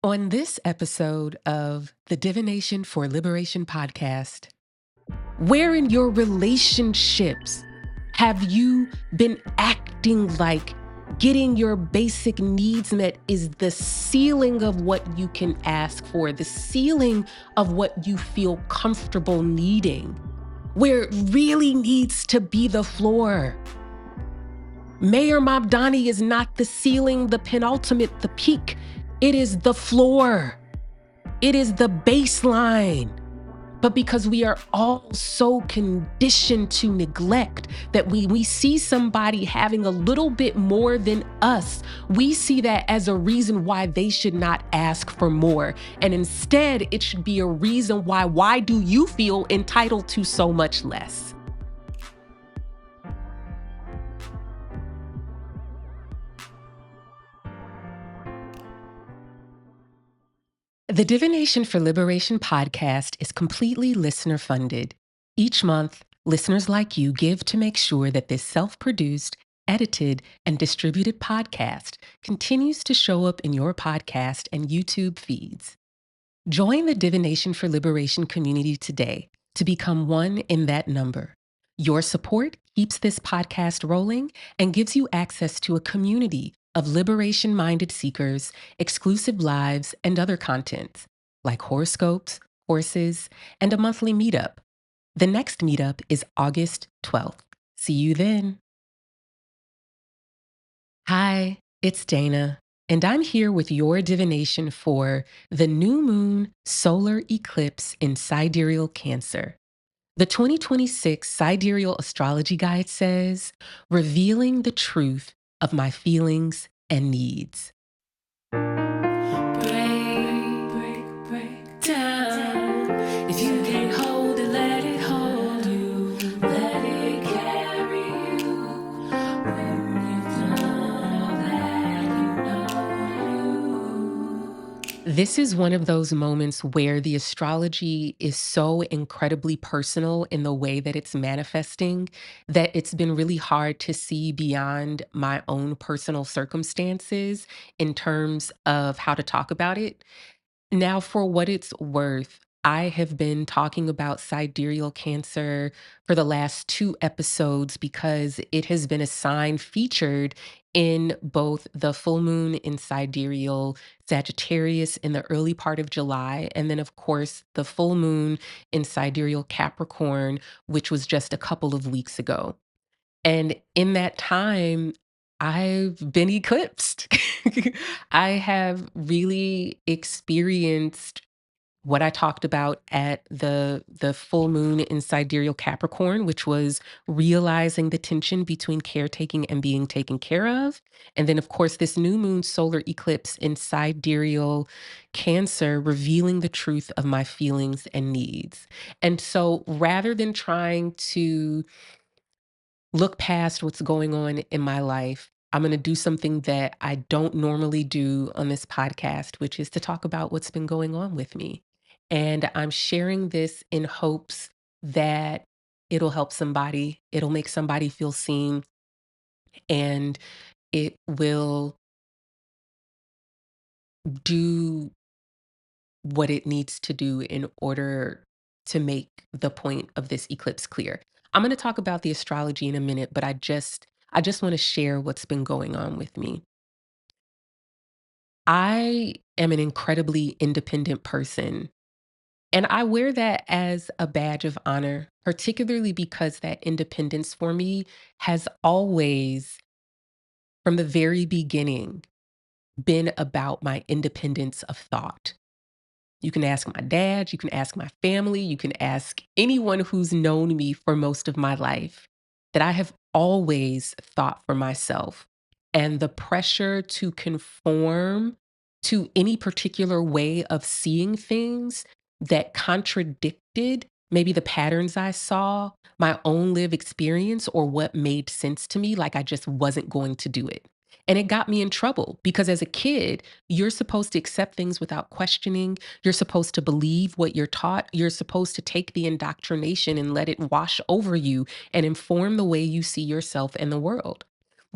On this episode of the Divination for Liberation podcast, where in your relationships have you been acting like getting your basic needs met is the ceiling of what you can ask for, the ceiling of what you feel comfortable needing, where it really needs to be the floor? Mayor Mabdani is not the ceiling, the penultimate, the peak. It is the floor. It is the baseline. But because we are all so conditioned to neglect that we see somebody having a little bit more than us, we see that as a reason why they should not ask for more. And instead, it should be a reason why do you feel entitled to so much less? The Divination for Liberation podcast is completely listener funded. Each month, listeners like you give to make sure that this self-produced, edited, and distributed podcast continues to show up in your podcast and YouTube feeds. Join the Divination for Liberation community today to become one in that number. Your support keeps this podcast rolling and gives you access to a community of liberation-minded seekers, exclusive lives, and other contents, like horoscopes, courses, and a monthly meetup. The next meetup is August 12th. See you then. Hi, it's Dana, and I'm here with your divination for the new moon solar eclipse in Sidereal Cancer. The 2026 Sidereal Astrology Guide says, revealing the truth of my feelings and needs. Break down. If you can't hold it, let it hold you. Let it carry you. When you've done all that you know. This is one of those moments where the astrology is so incredibly personal in the way that it's manifesting that it's been really hard to see beyond my own personal circumstances in terms of how to talk about it. Now, for what it's worth, I have been talking about sidereal cancer for the last two episodes because it has been a sign featured in both the full moon in sidereal Sagittarius in the early part of July, and then, of course, the full moon in sidereal Capricorn, which was just a couple of weeks ago. And in that time, I've been eclipsed. I have really experienced what I talked about at the full moon in sidereal Capricorn, which was realizing the tension between caretaking and being taken care of. And then, of course, this new moon solar eclipse in sidereal Cancer, revealing the truth of my feelings and needs. And so rather than trying to look past what's going on in my life, I'm going to do something that I don't normally do on this podcast, which is to talk about what's been going on with me. And I'm sharing this in hopes that it'll help somebody, it'll make somebody feel seen, and it will do what it needs to do in order to make the point of this eclipse clear. I'm going to talk about the astrology in a minute, but I just want to share what's been going on with me. I am an incredibly independent person, and I wear that as a badge of honor, particularly because that independence for me has always, from the very beginning, been about my independence of thought. You can ask my dad, you can ask my family, you can ask anyone who's known me for most of my life that I have always thought for myself. And the pressure to conform to any particular way of seeing things that contradicted maybe the patterns I saw, my own lived experience, or what made sense to me, like I just wasn't going to do it. And it got me in trouble because as a kid, you're supposed to accept things without questioning. You're supposed to believe what you're taught. You're supposed to take the indoctrination and let it wash over you and inform the way you see yourself and the world.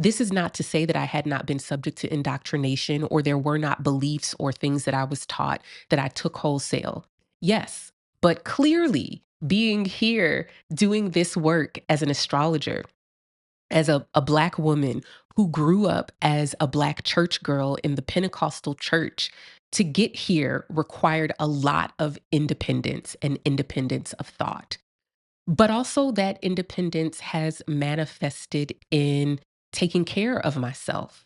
This is not to say that I had not been subject to indoctrination or there were not beliefs or things that I was taught that I took wholesale. Yes, but clearly being here doing this work as an astrologer, as a Black woman who grew up as a Black church girl in the Pentecostal church, to get here required a lot of independence and independence of thought. But also, that independence has manifested in taking care of myself.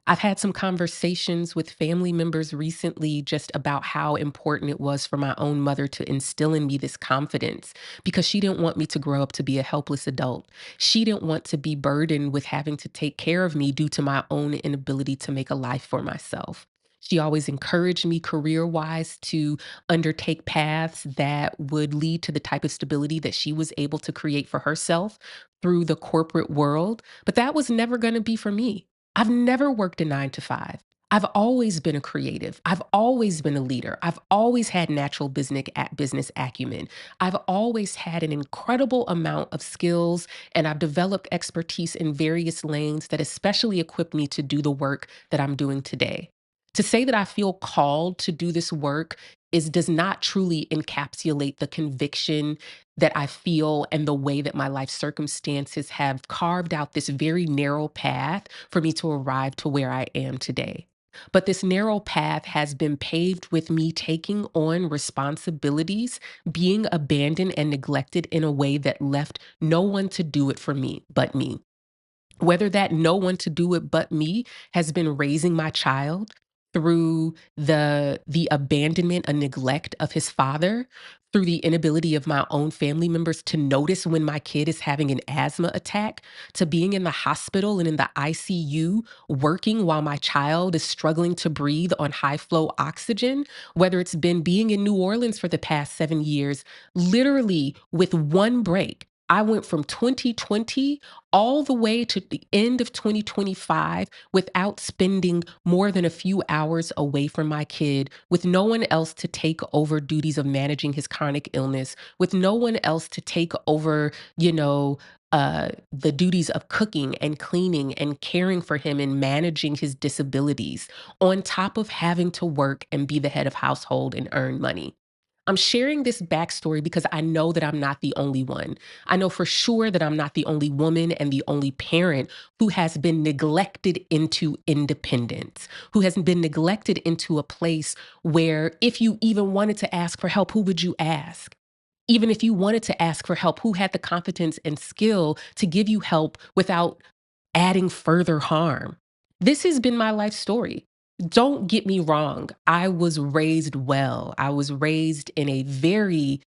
I've had some conversations with family members recently just about how important it was for my own mother to instill in me this confidence because she didn't want me to grow up to be a helpless adult. She didn't want to be burdened with having to take care of me due to my own inability to make a life for myself. She always encouraged me career wise to undertake paths that would lead to the type of stability that she was able to create for herself through the corporate world. But that was never going to be for me. I've never worked a 9 to 5. I've always been a creative. I've always been a leader. I've always had natural business acumen. I've always had an incredible amount of skills, and I've developed expertise in various lanes that especially equip me to do the work that I'm doing today. To say that I feel called to do this work is does not truly encapsulate the conviction that I feel and the way that my life circumstances have carved out this very narrow path for me to arrive to where I am today. But this narrow path has been paved with me taking on responsibilities, being abandoned and neglected in a way that left no one to do it for me but me. Whether that no one to do it but me has been raising my child through the abandonment and neglect of his father, through the inability of my own family members to notice when my kid is having an asthma attack, to being in the hospital and in the ICU working while my child is struggling to breathe on high flow oxygen, whether it's been being in New Orleans for the past 7 years, literally with one break. I went from 2020 all the way to the end of 2025 without spending more than a few hours away from my kid, with no one else to take over duties of managing his chronic illness, with no one else to take over, the duties of cooking and cleaning and caring for him and managing his disabilities, on top of having to work and be the head of household and earn money. I'm sharing this backstory because I know that I'm not the only one. I know for sure that I'm not the only woman and the only parent who has been neglected into independence, who has been neglected into a place where if you even wanted to ask for help, who would you ask? Even if you wanted to ask for help, who had the competence and skill to give you help without adding further harm? This has been my life story. Don't get me wrong. I was raised well. I was raised in a very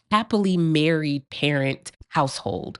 happily married parent household.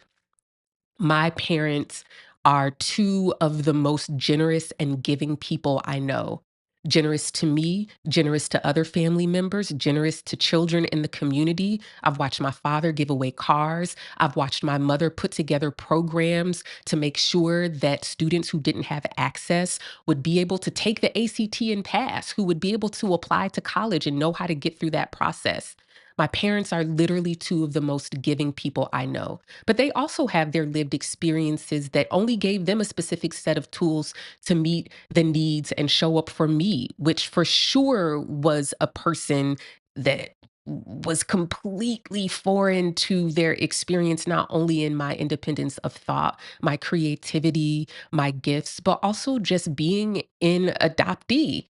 My parents are two of the most generous and giving people I know. Generous to me, generous to other family members, generous to children in the community. I've watched my father give away cars. I've watched my mother put together programs to make sure that students who didn't have access would be able to take the ACT and pass, who would be able to apply to college and know how to get through that process. My parents are literally two of the most giving people I know, but they also have their lived experiences that only gave them a specific set of tools to meet the needs and show up for me, which for sure was a person that was completely foreign to their experience, not only in my independence of thought, my creativity, my gifts, but also just being an adoptee.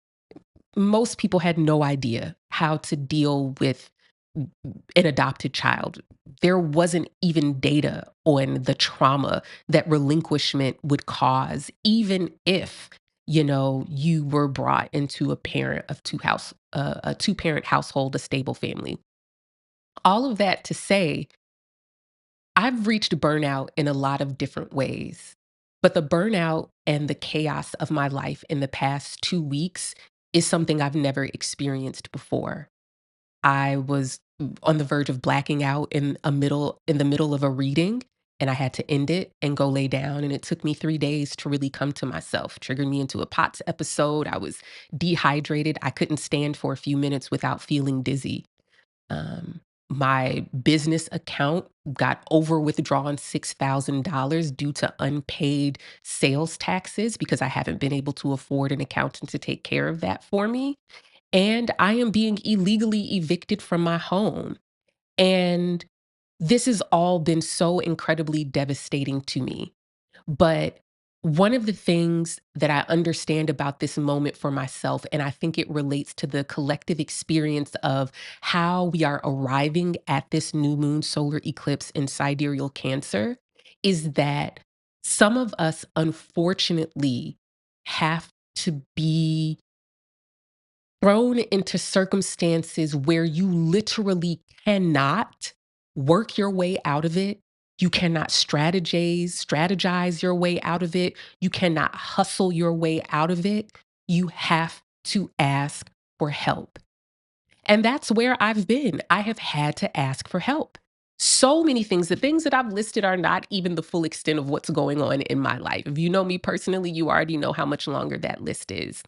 Most people had no idea how to deal with an adopted child. There wasn't even data on the trauma that relinquishment would cause, even if, you were brought into a two-parent household, a stable family. All of that to say, I've reached burnout in a lot of different ways. But the burnout and the chaos of my life in the past 2 weeks is something I've never experienced before. I was on the verge of blacking out in the middle of a reading, and I had to end it and go lay down, and it took me 3 days to really come to myself, triggered me into a POTS episode. I was dehydrated. I couldn't stand for a few minutes without feeling dizzy. Um, my business account got over withdrawn $6,000 due to unpaid sales taxes because I haven't been able to afford an accountant to take care of that for me. And I am being illegally evicted from my home. And this has all been so incredibly devastating to me. But one of the things that I understand about this moment for myself, and I think it relates to the collective experience of how we are arriving at this new moon solar eclipse in sidereal Cancer, is that some of us, unfortunately, have to be thrown into circumstances where you literally cannot work your way out of it. You cannot strategize your way out of it. You cannot hustle your way out of it. You have to ask for help. And that's where I've been. I have had to ask for help. So many things. The things that I've listed are not even the full extent of what's going on in my life. If you know me personally, you already know how much longer that list is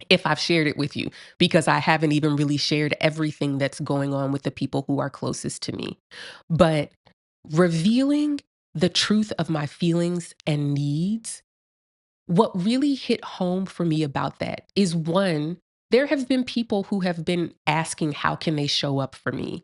if I've shared it with you, because I haven't even really shared everything that's going on with the people who are closest to me. But revealing the truth of my feelings and needs, what really hit home for me about that is one, there have been people who have been asking, how can they show up for me?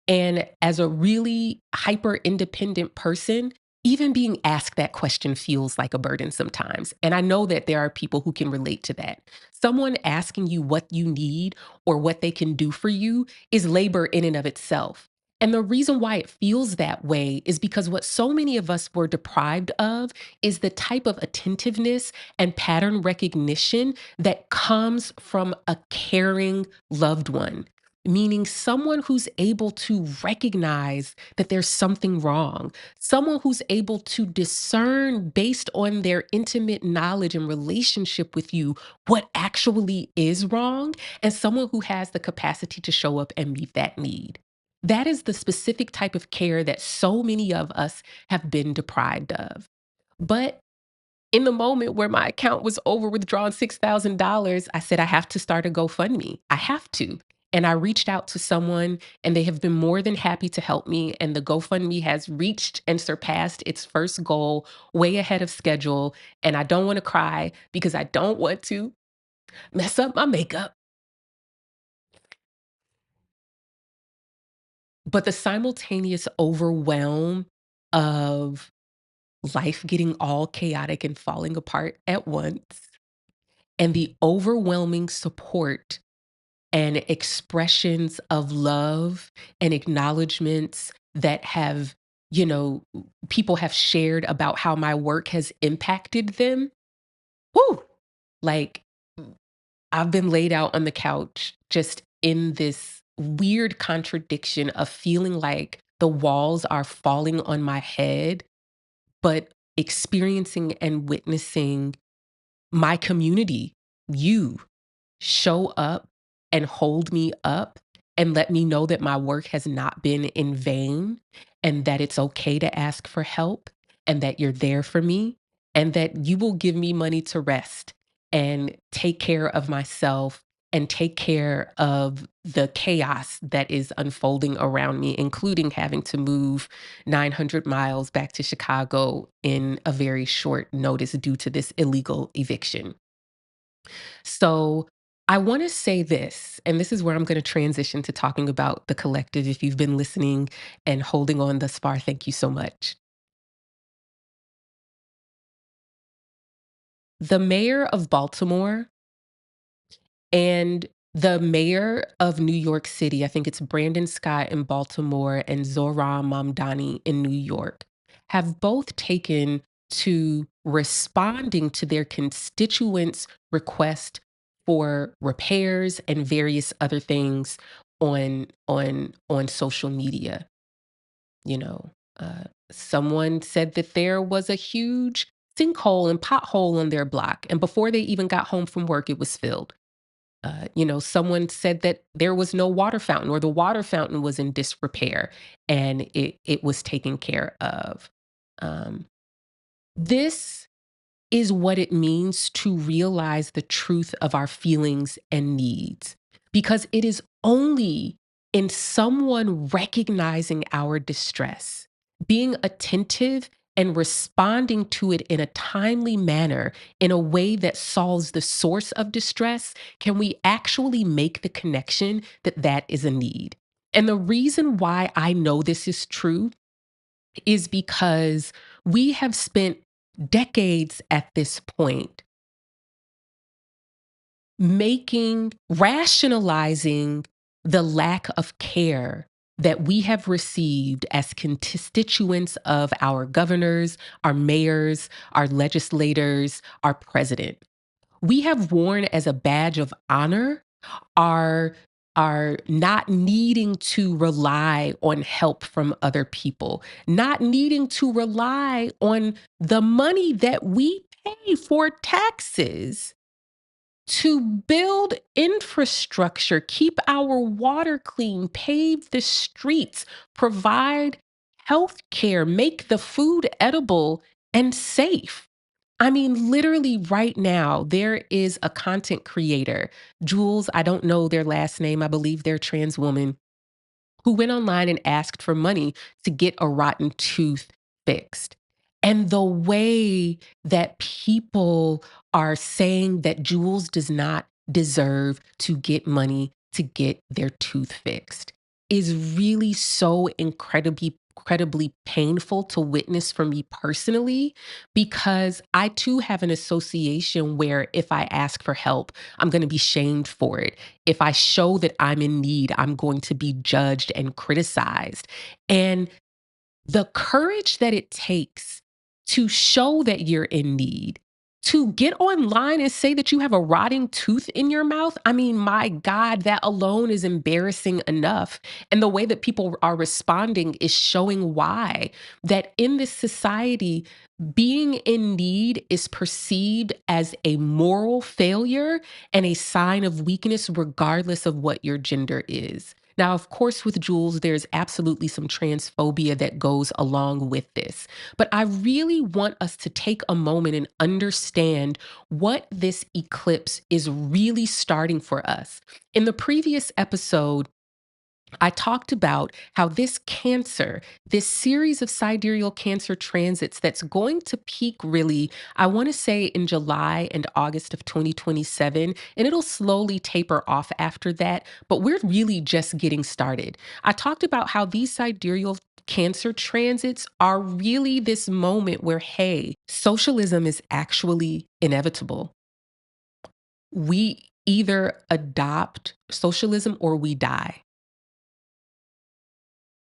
And as a really hyper independent person, even being asked that question feels like a burden sometimes. And I know that there are people who can relate to that. Someone asking you what you need or what they can do for you is labor in and of itself. And the reason why it feels that way is because what so many of us were deprived of is the type of attentiveness and pattern recognition that comes from a caring loved one, meaning someone who's able to recognize that there's something wrong, someone who's able to discern based on their intimate knowledge and relationship with you what actually is wrong, and someone who has the capacity to show up and meet that need. That is the specific type of care that so many of us have been deprived of. But in the moment where my account was over withdrawing $6,000, I said, I have to start a GoFundMe. I have to. And I reached out to someone and they have been more than happy to help me. And the GoFundMe has reached and surpassed its first goal way ahead of schedule. And I don't want to cry because I don't want to mess up my makeup. But the simultaneous overwhelm of life getting all chaotic and falling apart at once, and the overwhelming support and expressions of love and acknowledgments that have, you know, people have shared about how my work has impacted them. Whoo! Like, I've been laid out on the couch just in this weird contradiction of feeling like the walls are falling on my head, but experiencing and witnessing my community, you, show up and hold me up and let me know that my work has not been in vain, and that it's okay to ask for help, and that you're there for me, and that you will give me money to rest and take care of myself and take care of the chaos that is unfolding around me, including having to move 900 miles back to Chicago in a very short notice due to this illegal eviction. So I want to say this, and this is where I'm going to transition to talking about the collective. If you've been listening and holding on thus far, thank you so much. The mayor of Baltimore and the mayor of New York City, I think it's Brandon Scott in Baltimore and Zohran Mamdani in New York, have both taken to responding to their constituents' request for repairs and various other things on social media. You know, someone said that there was a huge sinkhole and pothole on their block, and before they even got home from work, it was filled. Someone said that there was no water fountain or the water fountain was in disrepair and it was taken care of. Um, this is what it means to realize the truth of our feelings and needs, because it is only in someone recognizing our distress, being attentive and responding to it in a timely manner, in a way that solves the source of distress, can we actually make the connection that that is a need? And the reason why I know this is true is because we have spent decades at this point rationalizing the lack of care that we have received as constituents of our governors, our mayors, our legislators, our president. We have worn as a badge of honor our not needing to rely on help from other people, not needing to rely on the money that we pay for taxes to build infrastructure, keep our water clean, pave the streets, provide health care, make the food edible and safe. I mean, literally right now, there is a content creator, Jules, I don't know their last name. I believe they're trans woman who went online and asked for money to get a rotten tooth fixed. And the way that people are saying that Jules does not deserve to get money to get their tooth fixed is really so incredibly painful to witness for me personally, because I too have an association where if I ask for help, I'm going to be shamed for it. If I show that I'm in need, I'm going to be judged and criticized. And the courage that it takes to show that you're in need, to get online and say that you have a rotting tooth in your mouth. I mean, my God, that alone is embarrassing enough. And the way that people are responding is showing why that in this society, being in need is perceived as a moral failure and a sign of weakness, regardless of what your gender is. Now, of course, with Jules, there's absolutely some transphobia that goes along with this. But I really want us to take a moment and understand what this eclipse is really starting for us. In the previous episode, I talked about how this cancer, this series of sidereal cancer transits that's going to peak really, I want to say in July and August of 2027, and it'll slowly taper off after that, but we're really just getting started. I talked about how these sidereal cancer transits are really this moment where, hey, socialism is actually inevitable. We either adopt socialism or we die.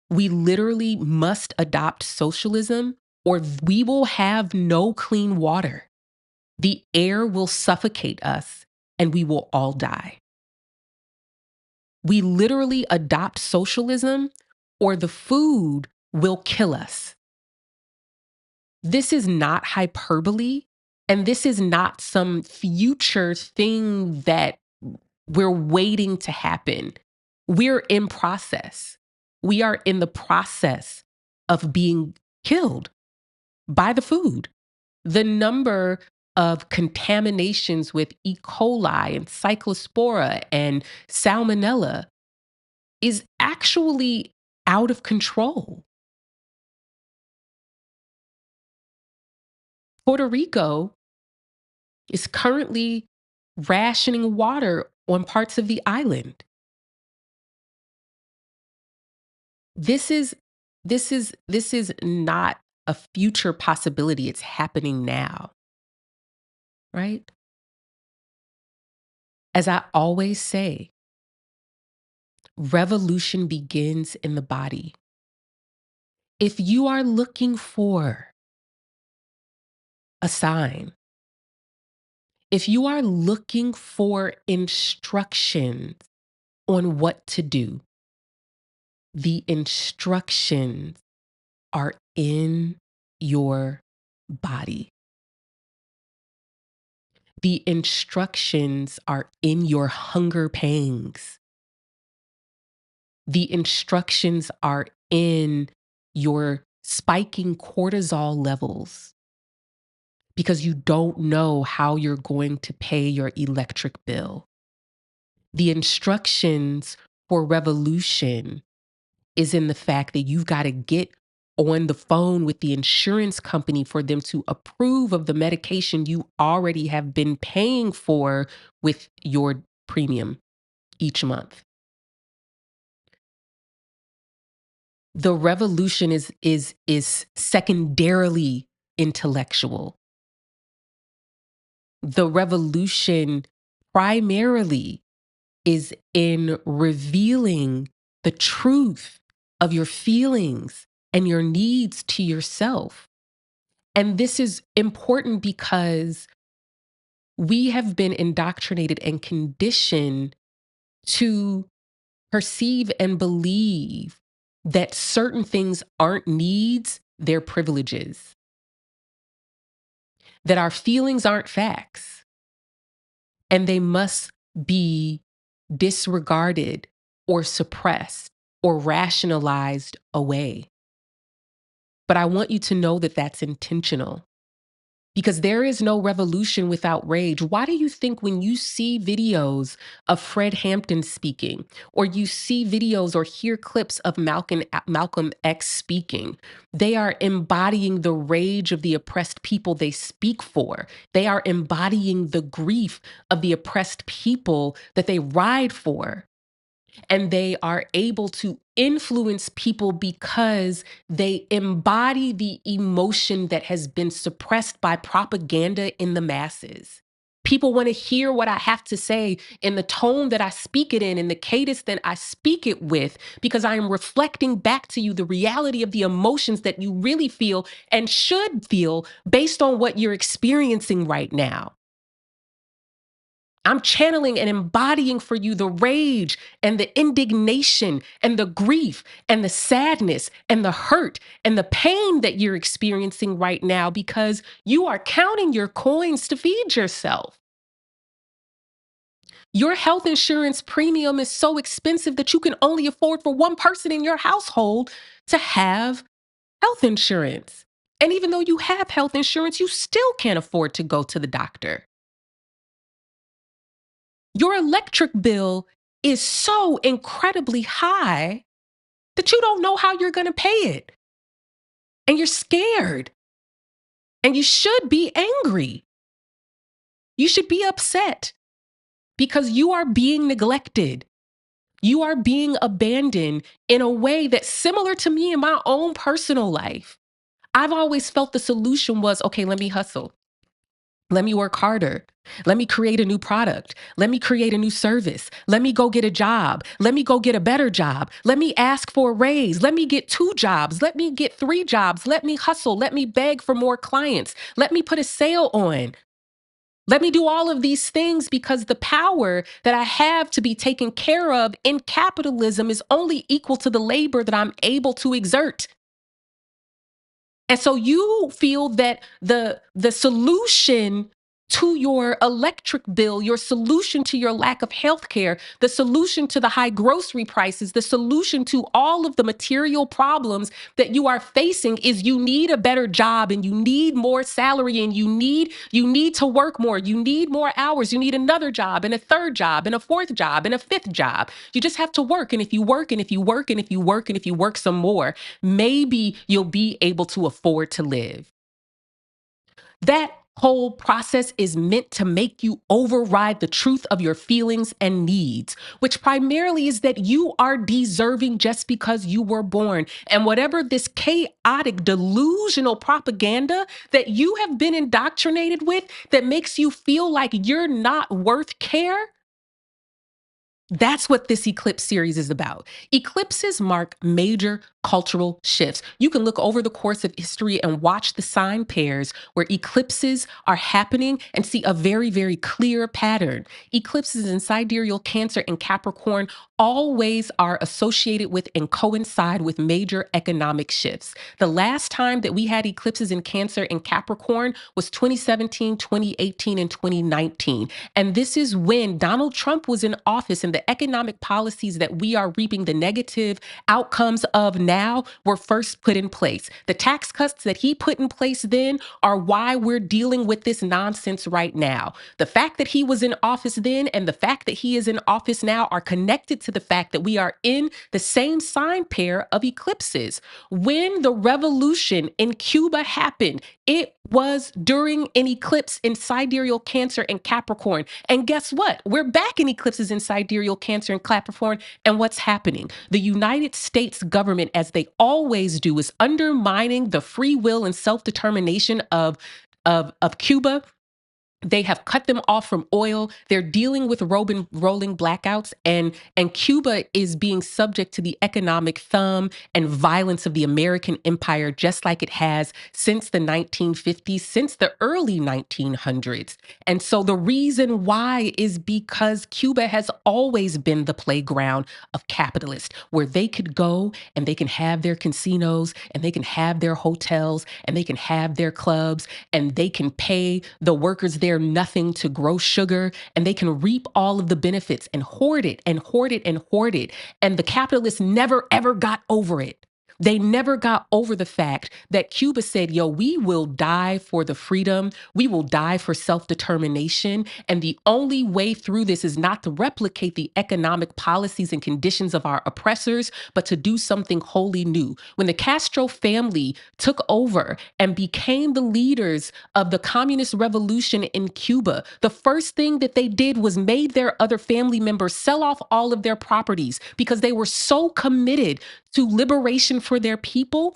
We literally must adopt socialism or we will have no clean water. The air will suffocate us and we will all die. We literally adopt socialism or the food will kill us. This is not hyperbole, and this is not some future thing that we're waiting to happen. We're in process. We are in the process of being killed by the food. The number of contaminations with E. coli and cyclospora and salmonella is actually out of control. Puerto Rico is currently rationing water on parts of the island. This is this is not a future possibility. It's happening now, right? As I always say, revolution begins in the body. If you are looking for a sign, if you are looking for instructions on what to do, the instructions are in your body. The instructions are in your hunger pangs. The instructions are in your spiking cortisol levels because you don't know how you're going to pay your electric bill. The instructions for revolution is in the fact that you've got to get on the phone with the insurance company for them to approve of the medication you already have been paying for with your premium each month. The revolution is secondarily intellectual. The revolution primarily is in revealing the truth of your feelings and your needs to yourself. And this is important because we have been indoctrinated and conditioned to perceive and believe that certain things aren't needs, they're privileges, that our feelings aren't facts, and they must be disregarded or suppressed or rationalized away. But I want you to know that that's intentional. Because there is no revolution without rage. Why do you think when you see videos of Fred Hampton speaking, or you see videos or hear clips of Malcolm X speaking, they are embodying the rage of the oppressed people they speak for? They are embodying the grief of the oppressed people that they ride for. And they are able to influence people because they embody the emotion that has been suppressed by propaganda in the masses. People want to hear what I have to say in the tone that I speak it in the cadence that I speak it with, because I am reflecting back to you the reality of the emotions that you really feel and should feel based on what you're experiencing right now. I'm channeling and embodying for you the rage and the indignation and the grief and the sadness and the hurt and the pain that you're experiencing right now because you are counting your coins to feed yourself. Your health insurance premium is so expensive that you can only afford for one person in your household to have health insurance. And even though you have health insurance, you still can't afford to go to the doctor. Your electric bill is so incredibly high that you don't know how you're going to pay it. And you're scared. And you should be angry. You should be upset because you are being neglected. You are being abandoned in a way that's similar to me in my own personal life. I've always felt the solution was, okay, let me hustle. Let me work harder. Let me create a new product. Let me create a new service. Let me go get a job. Let me go get a better job. Let me ask for a raise. Let me get 2 jobs. Let me get 3 jobs. Let me hustle. Let me beg for more clients. Let me put a sale on. Let me do all of these things because the power that I have to be taken care of in capitalism is only equal to the labor that I'm able to exert. And so you feel that the solution to your electric bill, your solution to your lack of health care, the solution to the high grocery prices, the solution to all of the material problems that you are facing is you need a better job and you need more salary and you need to work more. You need more hours. You need another job and a third job and a fourth job and a fifth job. You just have to work. And if you work and if you work and if you work and if you work some more, maybe you'll be able to afford to live. That whole process is meant to make you override the truth of your feelings and needs, which primarily is that you are deserving just because you were born. And whatever this chaotic, delusional propaganda that you have been indoctrinated with that makes you feel like you're not worth care, that's what this eclipse series is about. Eclipses mark major cultural shifts. You can look over the course of history and watch the sign pairs where eclipses are happening and see a very, very clear pattern. Eclipses in Sidereal, Cancer, and Capricorn always are associated with and coincide with major economic shifts. The last time that we had eclipses in Cancer and Capricorn was 2017, 2018, and 2019. And this is when Donald Trump was in office and the economic policies that we are reaping the negative outcomes of now were first put in place. The tax cuts that he put in place then are why we're dealing with this nonsense right now. The fact that he was in office then and the fact that he is in office now are connected to the fact that we are in the same sign pair of eclipses. When the revolution in Cuba happened, it was during an eclipse in sidereal Cancer and Capricorn. And guess what? We're back in eclipses in sidereal Cancer and Capricorn. And what's happening? The United States government, as they always do, is undermining the free will and self-determination of Cuba. They have cut them off from oil. They're dealing with rolling blackouts, and Cuba is being subject to the economic thumb and violence of the American empire, just like it has since the 1950s, since the early 1900s. And so the reason why is because Cuba has always been the playground of capitalists, where they could go and they can have their casinos and they can have their hotels and they can have their clubs and they can pay the workers there nothing to grow sugar, and they can reap all of the benefits and hoard it and hoard it and hoard it. And the capitalists never ever got over it. They never got over the fact that Cuba said, yo, we will die for the freedom. We will die for self-determination. And the only way through this is not to replicate the economic policies and conditions of our oppressors, but to do something wholly new. When the Castro family took over and became the leaders of the communist revolution in Cuba, the first thing that they did was made their other family members sell off all of their properties because they were so committed to liberation for their people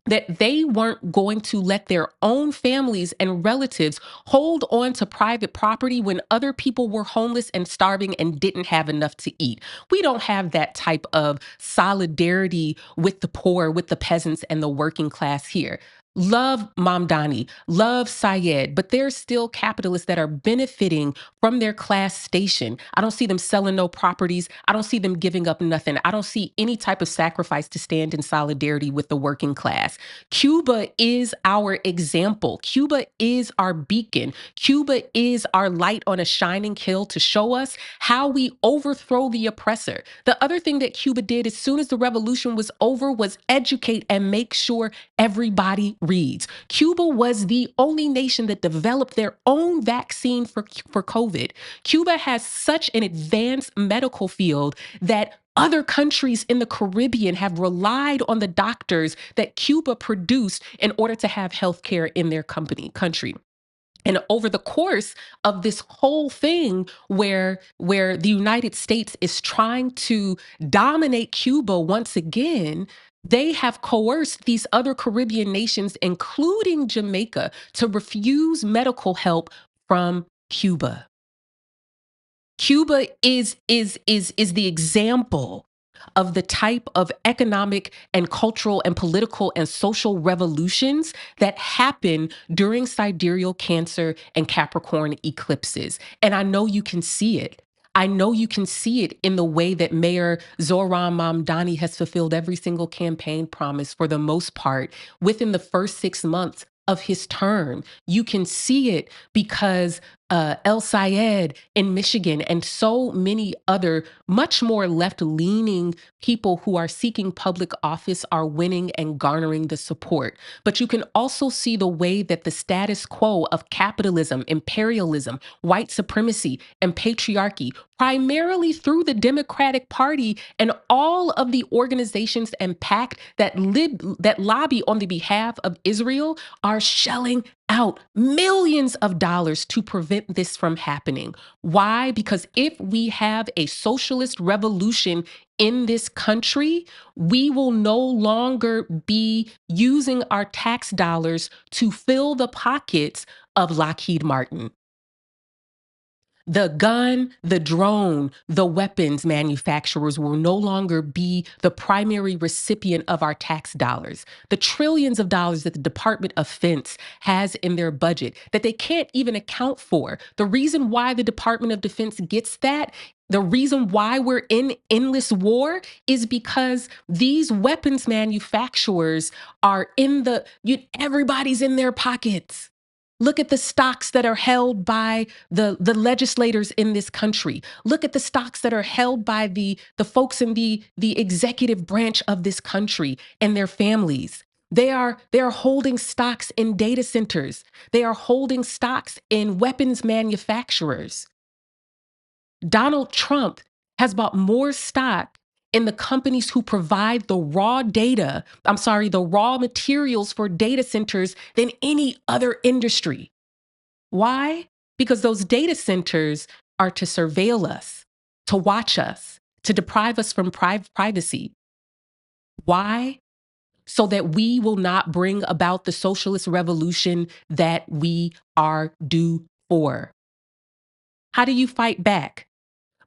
that they weren't going to let their own families and relatives hold on to private property when other people were homeless and starving and didn't have enough to eat. We don't have that type of solidarity with the poor, with the peasants and the working class here. Love Mamdani, love Syed, but there's still capitalists that are benefiting from their class station. I don't see them selling no properties. I don't see them giving up nothing. I don't see any type of sacrifice to stand in solidarity with the working class. Cuba is our example. Cuba is our beacon. Cuba is our light on a shining hill to show us how we overthrow the oppressor. The other thing that Cuba did as soon as the revolution was over was educate and make sure everybody reads. Cuba was the only nation that developed their own vaccine for COVID. Cuba has such an advanced medical field that other countries in the Caribbean have relied on the doctors that Cuba produced in order to have healthcare in their country. And over the course of this whole thing where the United States is trying to dominate Cuba once again, they have coerced these other Caribbean nations, including Jamaica, to refuse medical help from Cuba. Cuba is the example of the type of economic and cultural and political and social revolutions that happen during sidereal Cancer and Capricorn eclipses. And I know you can see it. I know you can see it in the way that Mayor Zohran Mamdani has fulfilled every single campaign promise for the most part within the first 6 months of his term. You can see it because El Sayed in Michigan and so many other much more left-leaning people who are seeking public office are winning and garnering the support. But you can also see the way that the status quo of capitalism, imperialism, white supremacy, and patriarchy, primarily through the Democratic Party and all of the organizations and PAC that lobby on the behalf of Israel, are shelling out millions of dollars to prevent this from happening. Why? Because if we have a socialist revolution in this country, we will no longer be using our tax dollars to fill the pockets of Lockheed Martin. The gun, the drone, the weapons manufacturers will no longer be the primary recipient of our tax dollars. The trillions of dollars that the Department of Defense has in their budget that they can't even account for. The reason why the Department of Defense gets that, the reason why we're in endless war is because these weapons manufacturers are everybody's in their pockets. Look at the stocks that are held by the legislators in this country. Look at the stocks that are held by the folks in the executive branch of this country and their families. They are holding stocks in data centers. They are holding stocks in weapons manufacturers. Donald Trump has bought more stock in the companies who provide the raw materials for data centers than any other industry. Why? Because those data centers are to surveil us, to watch us, to deprive us from privacy. Why? So that we will not bring about the socialist revolution that we are due for. How do you fight back?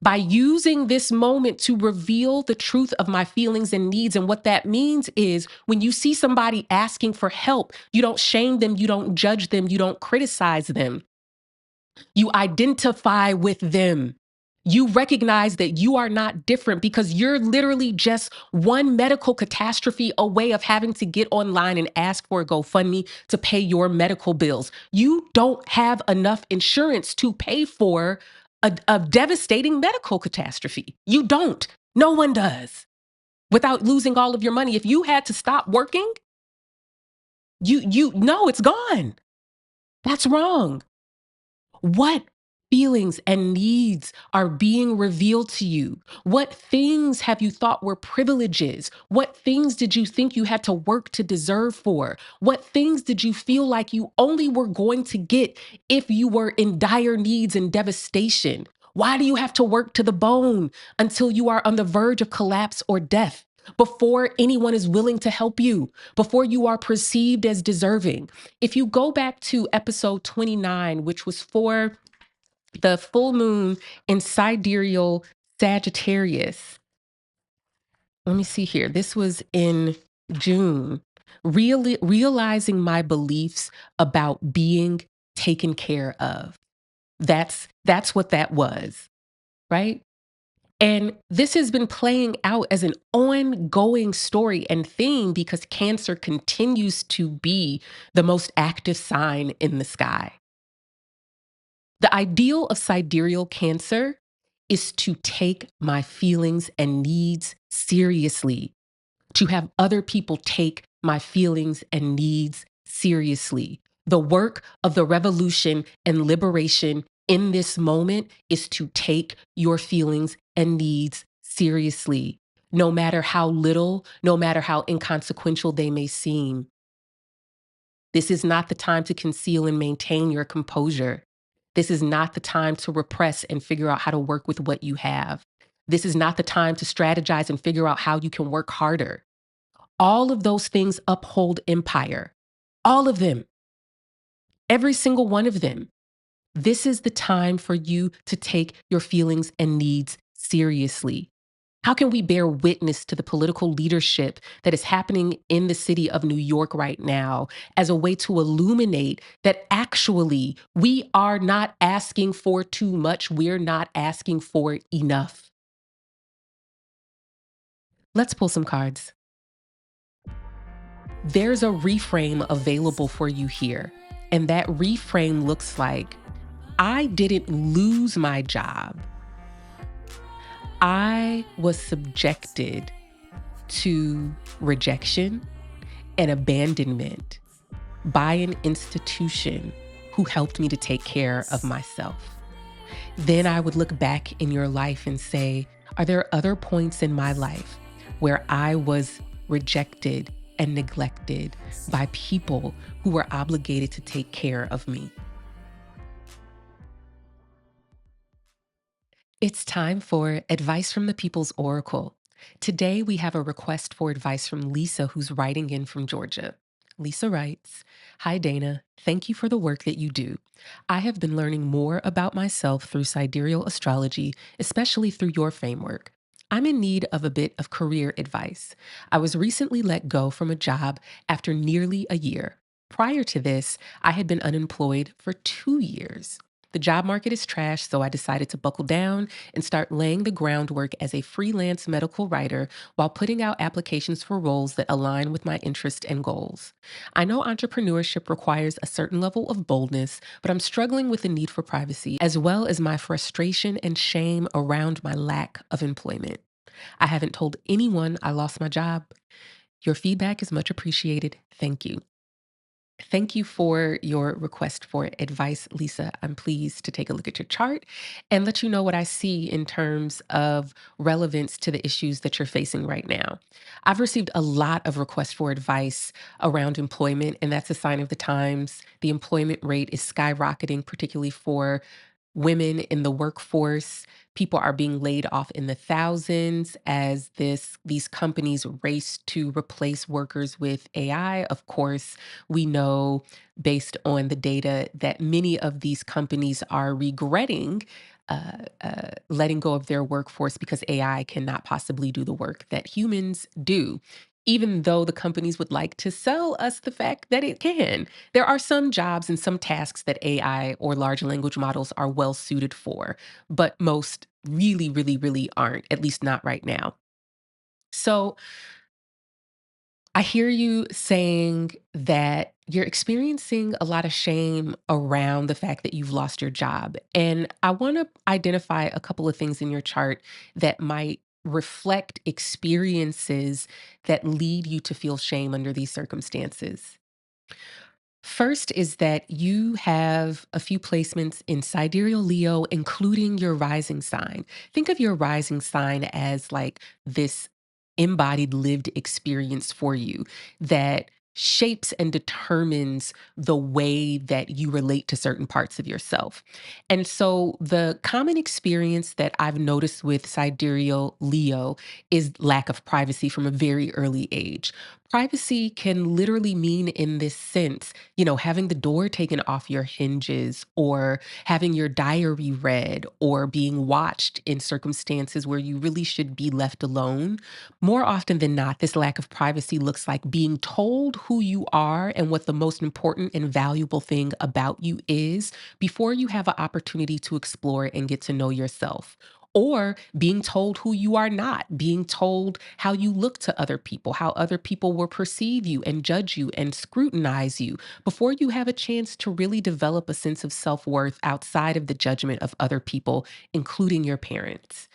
By using this moment to reveal the truth of my feelings and needs. And what that means is when you see somebody asking for help, you don't shame them, you don't judge them, you don't criticize them. You identify with them. You recognize that you are not different because you're literally just one medical catastrophe away of having to get online and ask for a GoFundMe to pay your medical bills. You don't have enough insurance to pay for a devastating medical catastrophe. You don't. No one does. Without losing all of your money. If you had to stop working, no, it's gone. That's wrong. What feelings and needs are being revealed to you? What things have you thought were privileges? What things did you think you had to work to deserve for? What things did you feel like you only were going to get if you were in dire needs and devastation? Why do you have to work to the bone until you are on the verge of collapse or death? Before anyone is willing to help you, before you are perceived as deserving. If you go back to episode 29, which was for the full moon in Sidereal Sagittarius, let me see here. This was in June. Realizing my beliefs about being taken care of. That's what that was, right? And this has been playing out as an ongoing story and theme because Cancer continues to be the most active sign in the sky. The ideal of sidereal Cancer is to take my feelings and needs seriously, to have other people take my feelings and needs seriously. The work of the revolution and liberation in this moment is to take your feelings and needs seriously, no matter how little, no matter how inconsequential they may seem. This is not the time to conceal and maintain your composure. This is not the time to repress and figure out how to work with what you have. This is not the time to strategize and figure out how you can work harder. All of those things uphold empire. All of them. Every single one of them. This is the time for you to take your feelings and needs seriously. How can we bear witness to the political leadership that is happening in the city of New York right now as a way to illuminate that actually we are not asking for too much, we're not asking for enough? Let's pull some cards. There's a reframe available for you here. And that reframe looks like, I didn't lose my job. I was subjected to rejection and abandonment by an institution who helped me to take care of myself. Then I would look back in your life and say, are there other points in my life where I was rejected and neglected by people who were obligated to take care of me? It's time for Advice from the People's Oracle. Today, we have a request for advice from Lisa, who's writing in from Georgia. Lisa writes, Hi, Dana. Thank you for the work that you do. I have been learning more about myself through sidereal astrology, especially through your framework. I'm in need of a bit of career advice. I was recently let go from a job after nearly a year. Prior to this, I had been unemployed for 2 years. The job market is trash, so I decided to buckle down and start laying the groundwork as a freelance medical writer while putting out applications for roles that align with my interests and goals. I know entrepreneurship requires a certain level of boldness, but I'm struggling with the need for privacy, as well as my frustration and shame around my lack of employment. I haven't told anyone I lost my job. Your feedback is much appreciated. Thank you. Thank you for your request for advice, Lisa. I'm pleased to take a look at your chart and let you know what I see in terms of relevance to the issues that you're facing right now. I've received a lot of requests for advice around employment, and that's a sign of the times. The employment rate is skyrocketing, particularly for women in the workforce. People are being laid off in the thousands as these companies race to replace workers with AI. Of course, we know based on the data that many of these companies are regretting letting go of their workforce because AI cannot possibly do the work that humans do. Even though the companies would like to sell us the fact that it can. There are some jobs and some tasks that AI or large language models are well suited for, but most really, really, really aren't, at least not right now. So I hear you saying that you're experiencing a lot of shame around the fact that you've lost your job. And I want to identify a couple of things in your chart that might reflect experiences that lead you to feel shame under these circumstances. First is that you have a few placements in Sidereal Leo, including your rising sign. Think of your rising sign as like this embodied lived experience for you that shapes and determines the way that you relate to certain parts of yourself. And so the common experience that I've noticed with Sidereal Leo is lack of privacy from a very early age. Privacy can literally mean in this sense, having the door taken off your hinges or having your diary read or being watched in circumstances where you really should be left alone. More often than not, this lack of privacy looks like being told who you are and what the most important and valuable thing about you is before you have an opportunity to explore and get to know yourself. Or being told who you are not, being told how you look to other people, how other people will perceive you and judge you and scrutinize you before you have a chance to really develop a sense of self worth outside of the judgment of other people, including your parents.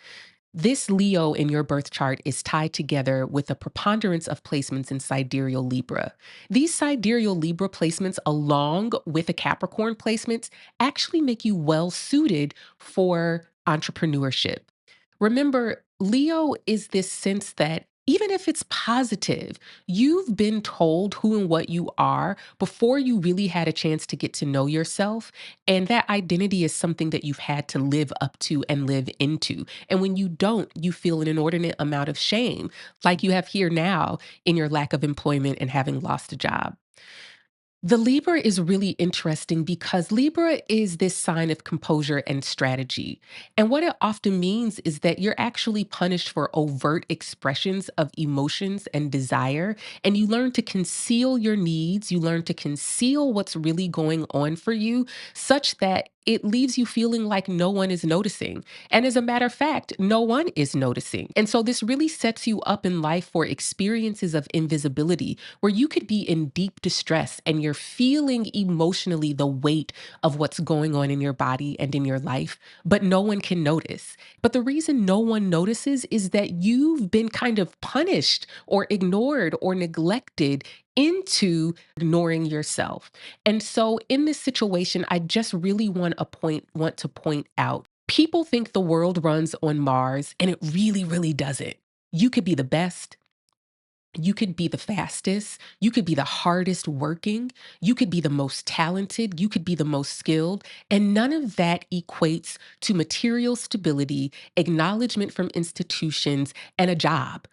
This Leo in your birth chart is tied together with a preponderance of placements in sidereal Libra. These sidereal Libra placements, along with the Capricorn placements, actually make you well suited for entrepreneurship. Remember, Leo is this sense that even if it's positive, you've been told who and what you are before you really had a chance to get to know yourself. And that identity is something that you've had to live up to and live into. And when you don't, you feel an inordinate amount of shame, like you have here now in your lack of employment and having lost a job. The Libra is really interesting because Libra is this sign of composure and strategy. And what it often means is that you're actually punished for overt expressions of emotions and desire. And you learn to conceal your needs, you learn to conceal what's really going on for you, such that it leaves you feeling like no one is noticing. And as a matter of fact, no one is noticing. And so this really sets you up in life for experiences of invisibility where you could be in deep distress and you're feeling emotionally the weight of what's going on in your body and in your life, but no one can notice. But the reason no one notices is that you've been kind of punished or ignored or neglected into ignoring yourself. And so in this situation, I just really want to point out people think the world runs on Mars and it really, really doesn't. You could be the best, you could be the fastest, you could be the hardest working, you could be the most talented, you could be the most skilled, and none of that equates to material stability, acknowledgement from institutions, and a job.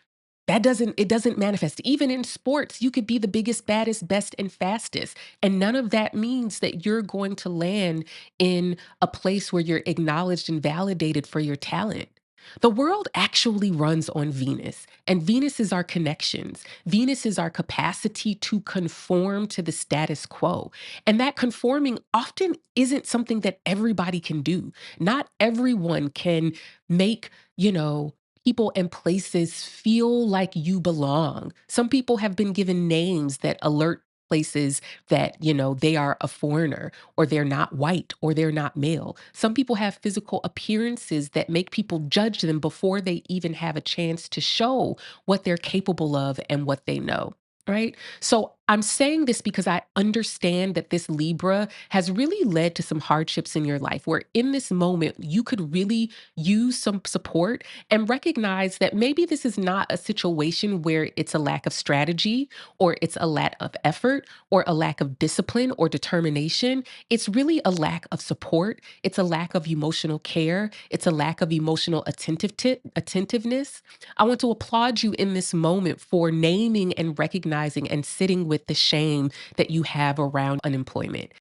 It doesn't manifest. Even in sports, you could be the biggest, baddest, best, and fastest. And none of that means that you're going to land in a place where you're acknowledged and validated for your talent. The world actually runs on Venus, and Venus is our connections. Venus is our capacity to conform to the status quo. And that conforming often isn't something that everybody can do. Not everyone can make, you know, people and places feel like you belong. Some people have been given names that alert places that, they are a foreigner or they're not white or they're not male. Some people have physical appearances that make people judge them before they even have a chance to show what they're capable of and what they know. Right. So I'm saying this because I understand that this Libra has really led to some hardships in your life where in this moment you could really use some support and recognize that maybe this is not a situation where it's a lack of strategy or it's a lack of effort or a lack of discipline or determination. It's really a lack of support. It's a lack of emotional care. It's a lack of emotional attentiveness. I want to applaud you in this moment for naming and recognizing and sitting with the shame that you have around unemployment.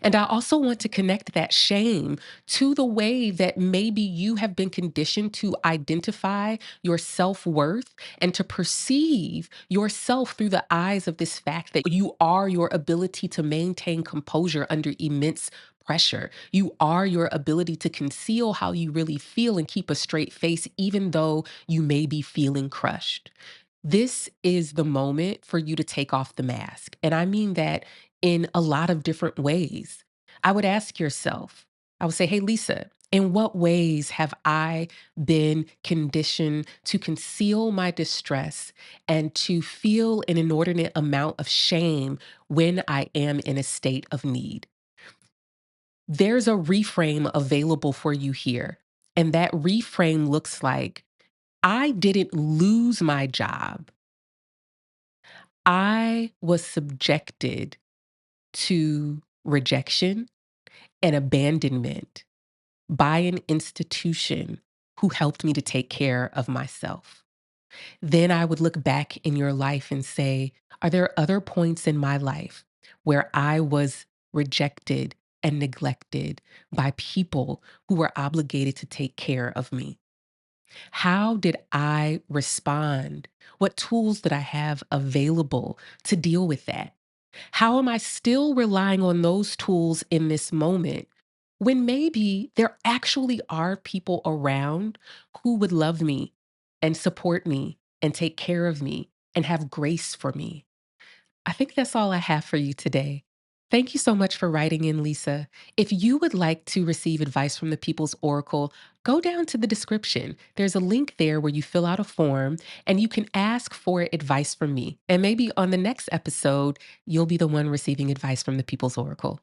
And I also want to connect that shame to the way that maybe you have been conditioned to identify your self worth and to perceive yourself through the eyes of this fact that you are your ability to maintain composure under immense pressure. You are your ability to conceal how you really feel and keep a straight face, even though you may be feeling crushed. This is the moment for you to take off the mask. And I mean that in a lot of different ways. I would ask yourself, I would say, hey, Lisa, in what ways have I been conditioned to conceal my distress and to feel an inordinate amount of shame when I am in a state of need? There's a reframe available for you here. And that reframe looks like I didn't lose my job. I was subjected to rejection and abandonment by an institution who helped me to take care of myself. Then I would look back in your life and say, are there other points in my life where I was rejected and neglected by people who were obligated to take care of me? How did I respond? What tools did I have available to deal with that? How am I still relying on those tools in this moment when maybe there actually are people around who would love me and support me and take care of me and have grace for me? I think that's all I have for you today. Thank you so much for writing in, Lisa. If you would like to receive advice from the People's Oracle, go down to the description. There's a link there where you fill out a form and you can ask for advice from me. And maybe on the next episode, you'll be the one receiving advice from the People's Oracle.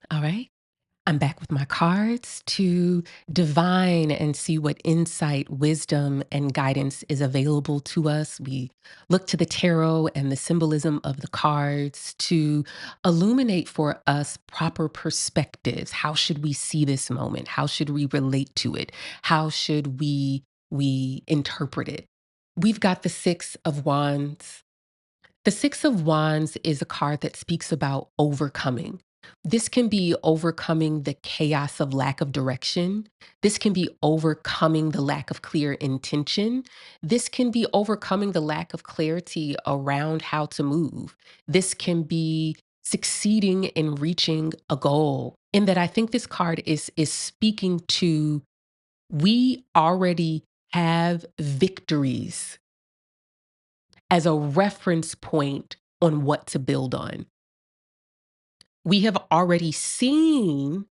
All right. I'm back with my cards to divine and see what insight, wisdom, and guidance is available to us. We look to the tarot and the symbolism of the cards to illuminate for us proper perspectives. How should we see this moment? How should we relate to it? How should we interpret it? We've got the 6 of Wands. The Six of Wands is a card that speaks about overcoming. This can be overcoming the chaos of lack of direction. This can be overcoming the lack of clear intention. This can be overcoming the lack of clarity around how to move. This can be succeeding in reaching a goal. In that, I think this card is speaking to we already have victories as a reference point on what to build on. We have already seen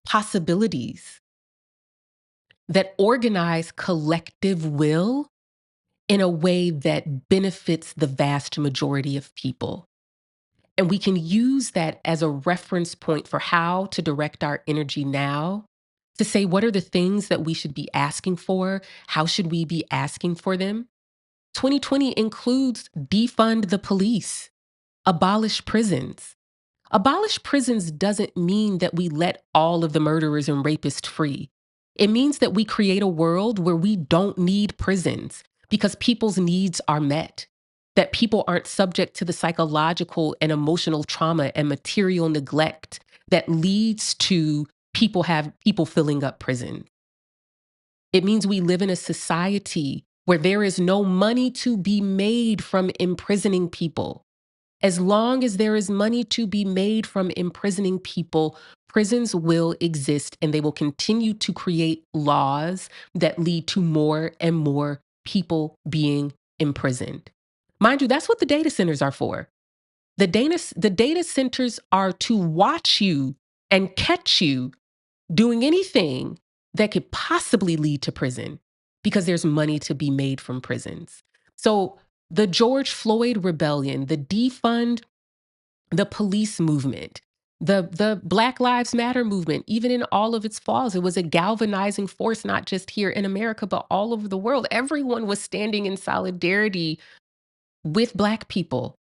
possibilities that organize collective will in a way that benefits the vast majority of people. And we can use that as a reference point for how to direct our energy now to say, what are the things that we should be asking for? How should we be asking for them? 2020 includes defund the police, abolish prisons. Abolish prisons doesn't mean that we let all of the murderers and rapists free. It means that we create a world where we don't need prisons because people's needs are met. that people aren't subject to the psychological and emotional trauma and material neglect that leads to people filling up prison. It means we live in a society where there is no money to be made from imprisoning people. As long as there is money to be made from imprisoning people, prisons will exist and they will continue to create laws that lead to more and more people being imprisoned. Mind you, that's what the data centers are for. The data centers are to watch you and catch you doing anything that could possibly lead to prison because there's money to be made from prisons. So the George Floyd rebellion, the defund the police movement, the Black Lives Matter movement, even in all of its flaws, it was a galvanizing force, not just here in America, but all over the world. Everyone was standing in solidarity with Black people,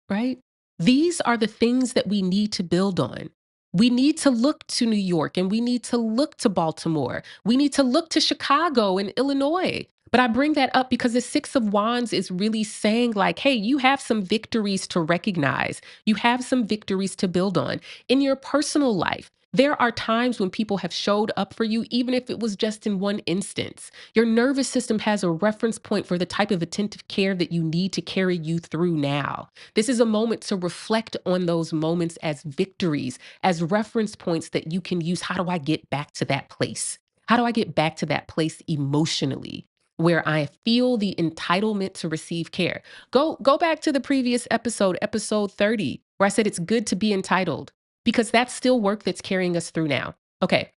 right? These are the things that we need to build on. We need to look to New York and we need to look to Baltimore. We need to look to Chicago and Illinois. But I bring that up because the Six of Wands is really saying, like, hey, you have some victories to recognize. You have some victories to build on. In your personal life, there are times when people have showed up for you, even if it was just in one instance. Your nervous system has a reference point for the type of attentive care that you need to carry you through now. This is a moment to reflect on those moments as victories, as reference points that you can use. How do I get back to that place? How do I get back to that place emotionally where I feel the entitlement to receive care? Go back to the previous episode, episode 30, where I said it's good to be entitled because that's still work that's carrying us through now. Okay,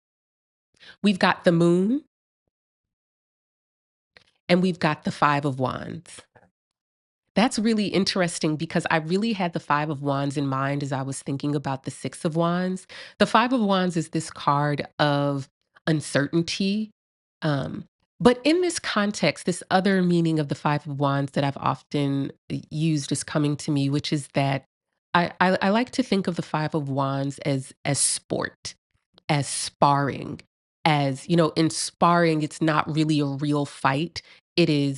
we've got the moon and we've got the 5 of Wands. That's really interesting because I really had the 5 of Wands in mind as I was thinking about the 6 of Wands. The 5 of Wands is this card of uncertainty. Um, but in this context, this other meaning of the 5 of Wands that I've often used is coming to me, which is that I like to think of the 5 of Wands as sport, as sparring, as you know, in sparring it's not really a real fight. You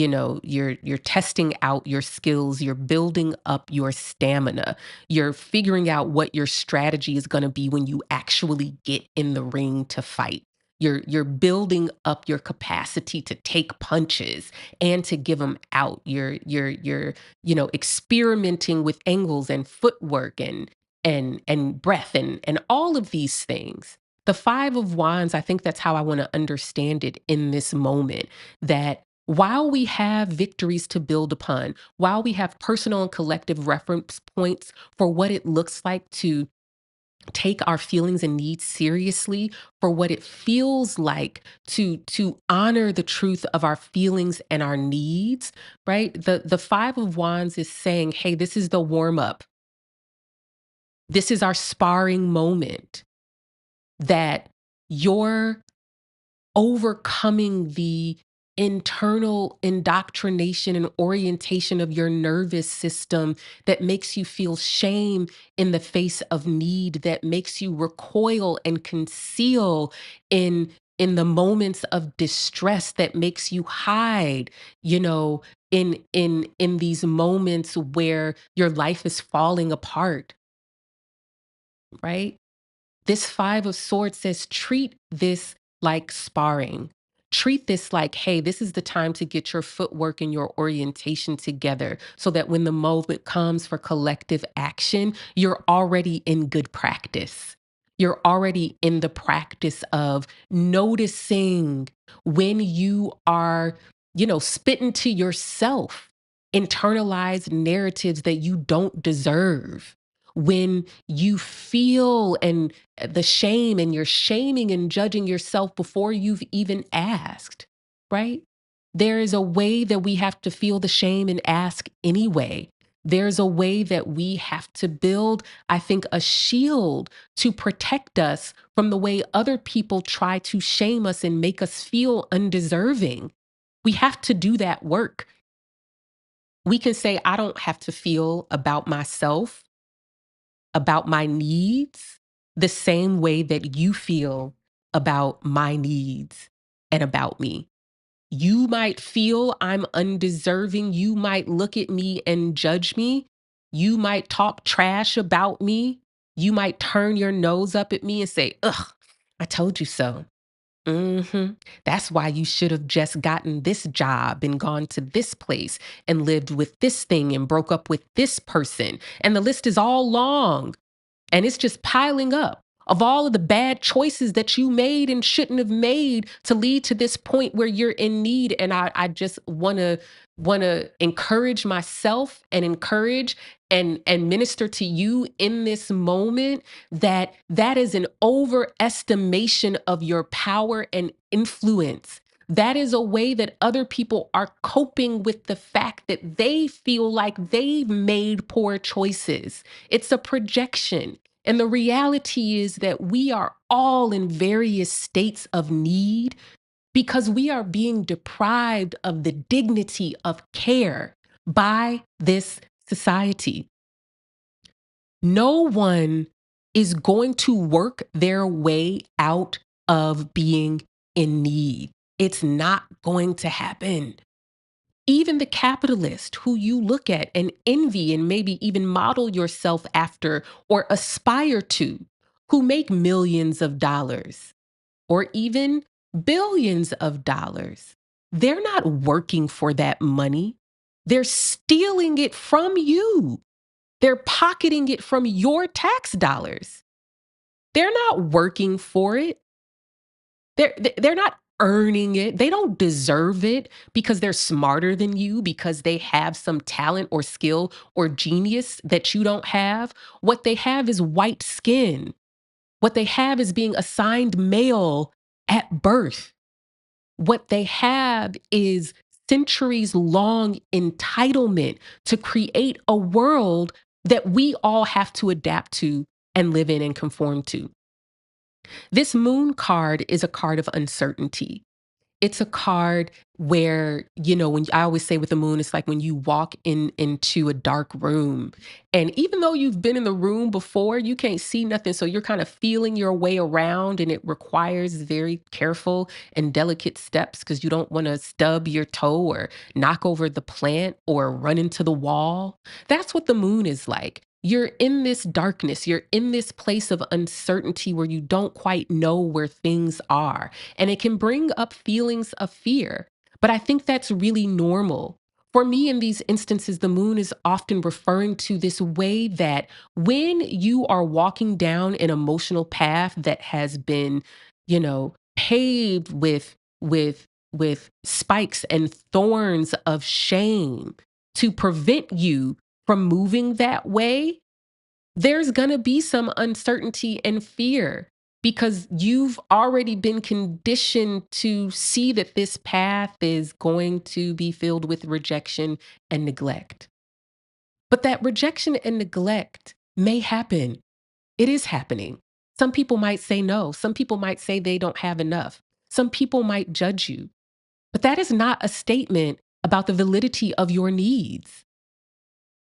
know, you're testing out your skills, you're building up your stamina, you're figuring out what your strategy is going to be when you actually get in the ring to fight. You're building up your capacity to take punches and to give them out. You're you know, experimenting with angles and footwork and breath and all of these things. The 5 of Wands, I think that's how I want to understand it in this moment, that while we have victories to build upon, while we have personal and collective reference points for what it looks like to take our feelings and needs seriously, for what it feels like to honor the truth of our feelings and our needs, right? The 5 of Wands is saying, hey, this is the warm up. This is our sparring moment, that you're overcoming the internal indoctrination and orientation of your nervous system that makes you feel shame in the face of need, that makes you recoil and conceal in the moments of distress, that makes you hide, you know, in these moments where your life is falling apart, right? This 5 of Swords says, treat this like sparring. Treat this like, hey, this is the time to get your footwork and your orientation together so that when the moment comes for collective action, you're already in good practice. You're already in the practice of noticing when you are, you know, spitting to yourself internalized narratives that you don't deserve, when you feel and the shame and you're shaming and judging yourself before you've even asked, right? There is a way that we have to feel the shame and ask anyway. There's a way that we have to build, I think, a shield to protect us from the way other people try to shame us and make us feel undeserving. We have to do that work. We can say, I don't have to feel about myself, about my needs, the same way that you feel about my needs and about me. You might feel I'm undeserving. You might look at me and judge me. You might talk trash about me. You might turn your nose up at me and say, ugh, I told you so. That's why you should have just gotten this job and gone to this place and lived with this thing and broke up with this person. And the list is all long. And it's just piling up of all of the bad choices that you made and shouldn't have made to lead to this point where you're in need. And I just wanna encourage myself and encourage and minister to you in this moment that that is an overestimation of your power and influence. That is a way that other people are coping with the fact that they feel like they've made poor choices. It's a projection. And the reality is that we are all in various states of need because we are being deprived of the dignity of care by this society. No one is going to work their way out of being in need. It's not going to happen. Even the capitalist who you look at and envy and maybe even model yourself after or aspire to, who make millions of dollars or even billions of dollars, they're not working for that money. They're stealing it from you. They're pocketing it from your tax dollars. They're not working for it. They're not earning it. They don't deserve it because they're smarter than you, because they have some talent or skill or genius that you don't have. What they have is white skin. What they have is being assigned male at birth. What they have is centuries long entitlement to create a world that we all have to adapt to and live in and conform to. This moon card is a card of uncertainty. It's a card where, when I always say with the moon, it's like when you walk into a dark room. And even though you've been in the room before, you can't see nothing. So you're kind of feeling your way around, and it requires very careful and delicate steps because you don't want to stub your toe or knock over the plant or run into the wall. That's what the moon is like. You're in this darkness. You're in this place of uncertainty where you don't quite know where things are. And it can bring up feelings of fear. But I think that's really normal. For me, in these instances, the moon is often referring to this way that when you are walking down an emotional path that has been, paved with spikes and thorns of shame to prevent you from moving that way, there's going to be some uncertainty and fear because you've already been conditioned to see that this path is going to be filled with rejection and neglect. But that rejection and neglect may happen. It is happening. Some people might say no. Some people might say they don't have enough. Some people might judge you. But that is not a statement about the validity of your needs.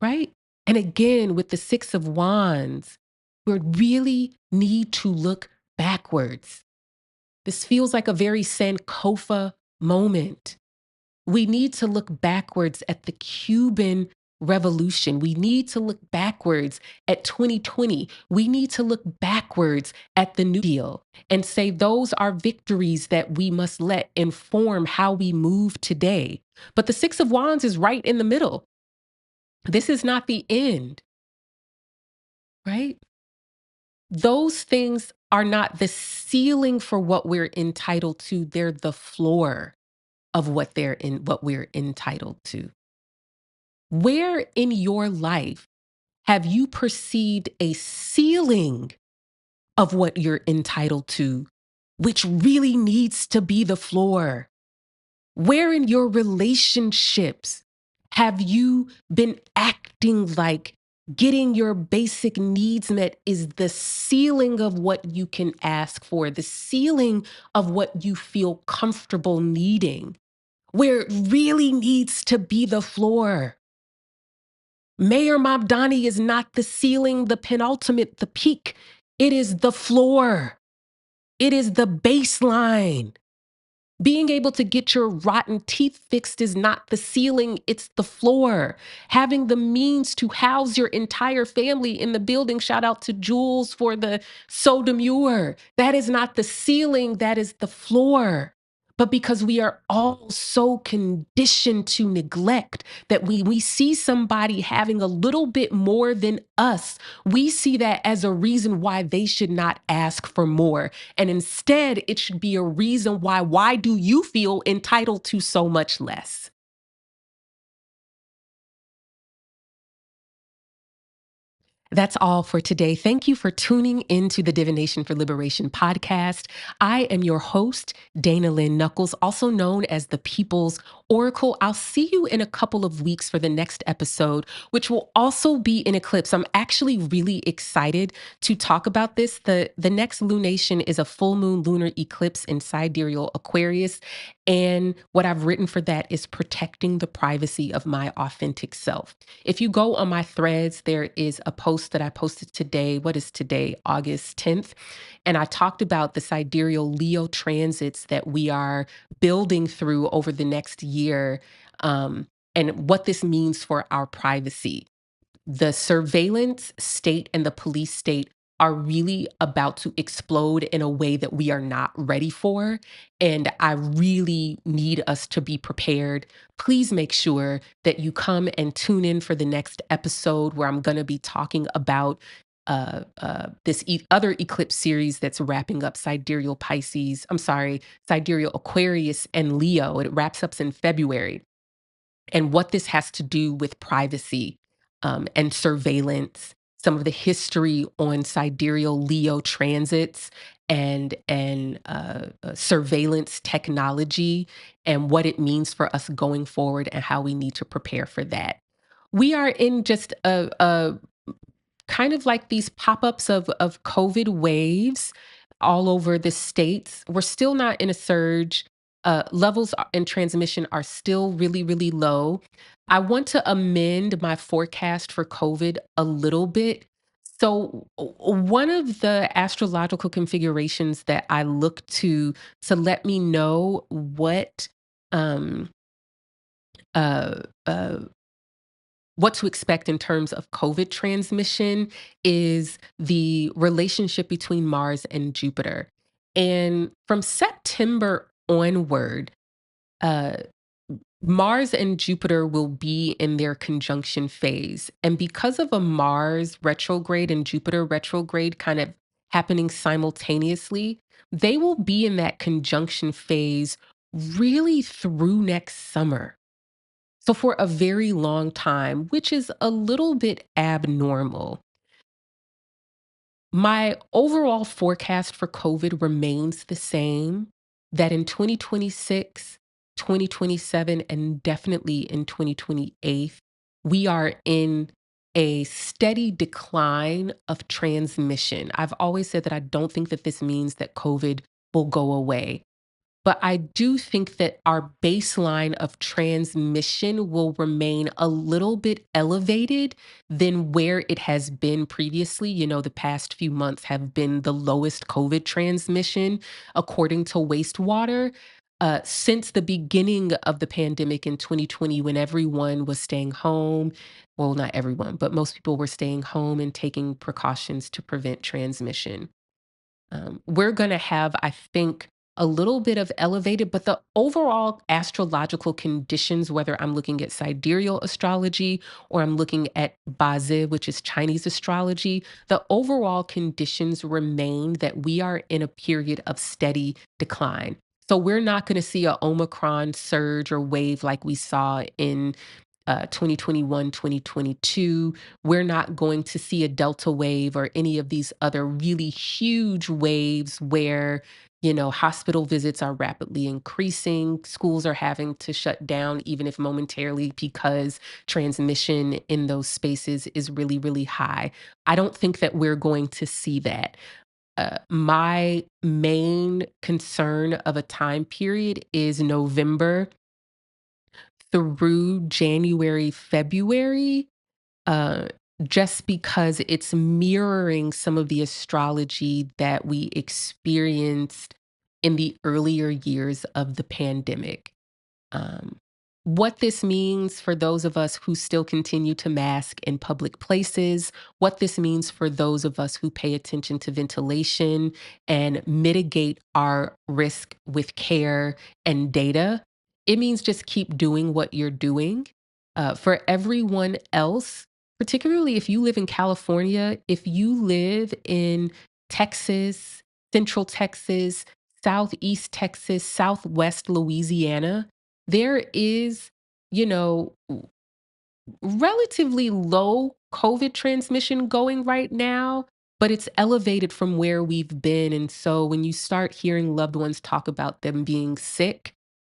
Right? And again, with the Six of Wands, we really need to look backwards. This feels like a very Sankofa moment. We need to look backwards at the Cuban Revolution. We need to look backwards at 2020. We need to look backwards at the New Deal and say those are victories that we must let inform how we move today. But the Six of Wands is right in the middle. This is not the end, right? Those things are not the ceiling for what we're entitled to. They're the floor of what we're entitled to. Where in your life have you perceived a ceiling of what you're entitled to, which really needs to be the floor? Where in your relationships have you been acting like getting your basic needs met is the ceiling of what you can ask for, the ceiling of what you feel comfortable needing, where it really needs to be the floor? Mayor Mamdani is not the ceiling, the penultimate, the peak. It is the floor. It is the baseline. Being able to get your rotten teeth fixed is not the ceiling, it's the floor. Having the means to house your entire family in the building, shout out to Jules for the so demure. That is not the ceiling, that is the floor. But because we are all so conditioned to neglect that we see somebody having a little bit more than us, we see that as a reason why they should not ask for more. And instead, it should be a reason why do you feel entitled to so much less? That's all for today. Thank you for tuning into the Divination for Liberation podcast. I am your host, Dana Lynn Knuckles, also known as the People's Oracle. I'll see you in a couple of weeks for the next episode, which will also be an eclipse. I'm actually really excited to talk about this. The next lunation is a full moon lunar eclipse in Sidereal Aquarius. And what I've written for that is protecting the privacy of my authentic self. If you go on my threads, there is a post that I posted today. What is today? August 10th. And I talked about the sidereal Leo transits that we are building through over the next year, and what this means for our privacy. The surveillance state and the police state are really about to explode in a way that we are not ready for. And I really need us to be prepared. Please make sure that you come and tune in for the next episode where I'm going to be talking about this other eclipse series that's wrapping up Sidereal Pisces. I'm sorry, Sidereal Aquarius and Leo. It wraps up in February, and what this has to do with privacy, and surveillance, some of the history on sidereal Leo transits and surveillance technology, and what it means for us going forward and how we need to prepare for that. We are in just a kind of like these pop-ups of COVID waves all over the states. We're still not in a surge. Levels in transmission are still really, really low. I want to amend my forecast for COVID a little bit. So, one of the astrological configurations that I look to let me know um, uh, uh, what to expect in terms of COVID transmission is the relationship between Mars and Jupiter. And from September onward, uh, Mars and Jupiter will be in their conjunction phase. And because of a Mars retrograde and Jupiter retrograde kind of happening simultaneously, they will be in that conjunction phase really through next summer. So, for a very long time, which is a little bit abnormal, my overall forecast for COVID remains the same, that in 2026, 2027, and definitely in 2028, we are in a steady decline of transmission. I've always said that I don't think that this means that COVID will go away. But I do think that our baseline of transmission will remain a little bit elevated than where it has been previously. You know, the past few months have been the lowest COVID transmission, according to wastewater. Since the beginning of the pandemic in 2020, when everyone was staying home, well, not everyone, but most people were staying home and taking precautions to prevent transmission. We're going to have, I think, a little bit of elevated, but the overall astrological conditions, whether I'm looking at sidereal astrology or I'm looking at Bazi, which is Chinese astrology, the overall conditions remain that we are in a period of steady decline. So we're not going to see a Omicron surge or wave like we saw in 2021, 2022. We're not going to see a Delta wave or any of these other really huge waves where, you know, hospital visits are rapidly increasing. Schools are having to shut down, even if momentarily, because transmission in those spaces is really, really high. I don't think that we're going to see that. My main concern of a time period is November through January, February, uh, just because it's mirroring some of the astrology that we experienced in the earlier years of the pandemic. Um, what this means for those of us who still continue to mask in public places, what this means for those of us who pay attention to ventilation and mitigate our risk with care and data. It means just keep doing what you're doing. For everyone else, particularly if you live in California, if you live in Texas, Central Texas, Southeast Texas, Southwest Louisiana, there is, you know, relatively low COVID transmission going right now, but it's elevated from where we've been. And so when you start hearing loved ones talk about them being sick,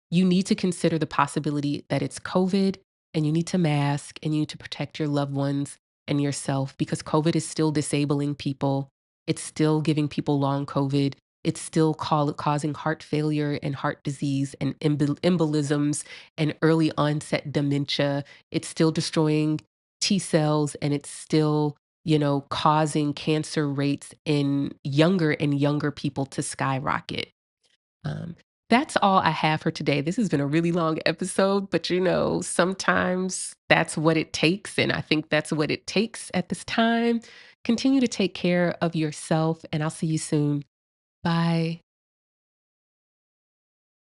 you need to consider the possibility that it's COVID and you need to mask and you need to protect your loved ones and yourself because COVID is still disabling people. It's still giving people long COVID. It's still causing heart failure and heart disease and embolisms and early onset dementia. It's still destroying T cells and it's still, causing cancer rates in younger and younger people to skyrocket. Um, that's all I have for today. This has been a really long episode, but sometimes that's what it takes. And I think that's what it takes at this time. Continue to take care of yourself, and I'll see you soon. Bye.